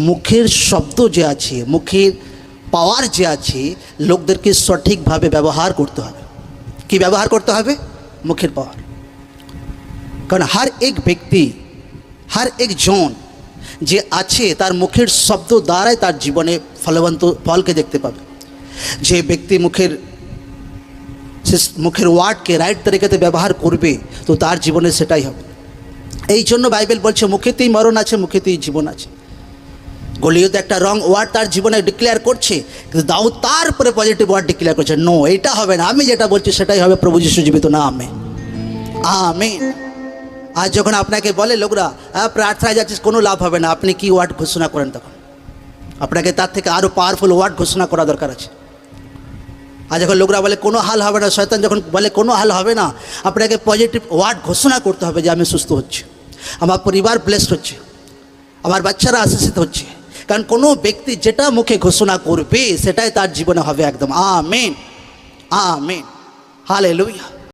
মুখের শব্দ যে আছে, মুখের পাওয়ার যে আছে, লোকদেরকে সঠিকভাবে ব্যবহার করতে হবে। কি ব্যবহার করতে হবে? মুখের পাওয়ার। কারণ হর এক ব্যক্তি, হর একজন যে আছে তার মুখের শব্দ দ্বারাই তার জীবনে ফলকে দেখতে পাবে। যে ব্যক্তি মুখের ওয়ার্ডকে রাইট তরিকাতে ব্যবহার করবে তো তার জীবনে সেটাই হবে। এই জন্য বাইবেল বলছে মুখেতেই মরণ আছে, মুখেতেই জীবন আছে। গলিয়ত একটা রং ওয়ার্ড তার জীবনে ডিক্লেয়ার করছে, কিন্তু দাউদ তারপরে পজিটিভ ওয়ার্ড ডিক্লেয়ার করছে, নো এটা হবে না, আমি যেটা বলছি সেটাই হবে, প্রভু যিশু জীবিত নামে আমেন। আজ যখন আপনাকে বলে লোকরা প্রার্থনায় যাচ্ছিস, কোনো লাভ হবে না, আপনি কি ওয়ার্ড ঘোষণা করেন? তখন আপনাকে তার থেকে আরও পাওয়ারফুল ওয়ার্ড ঘোষণা করা দরকার আছে। আর যখন লোকরা বলে কোনো হাল হবে না, শয়তান যখন বলে কোনো হাল হবে না, আপনাকে পজিটিভ ওয়ার্ড ঘোষণা করতে হবে যে আমি সুস্থ হচ্ছি, আমার পরিবার ব্লেসড হচ্ছে, আমার বাচ্চারা আশীষিত হচ্ছে। কারণ কোনো ব্যক্তি যেটা মুখে ঘোষণা করবে সেটাই তার জীবনে হবে একদম। Amen, amen, hallelujah.